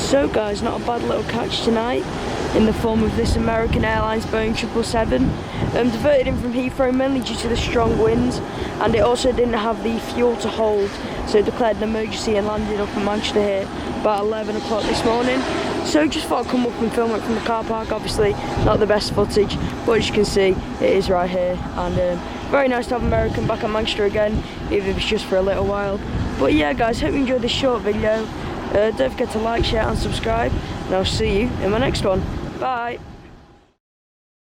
So guys, not a bad little catch tonight in the form of this American Airlines Boeing 777. Diverted in from Heathrow mainly due to the strong winds, and it also didn't have the fuel to hold, so it declared an emergency and landed up in Manchester here about 11 o'clock this morning. So just thought I'd come up and film it from the car park. Obviously not the best footage, but as you can see it is right here, and very nice to have American back at Manchester again, even if it's just for a little while. But yeah guys, hope you enjoyed this short video. Don't forget to like, share and subscribe, and I'll see you in my next one. Bye!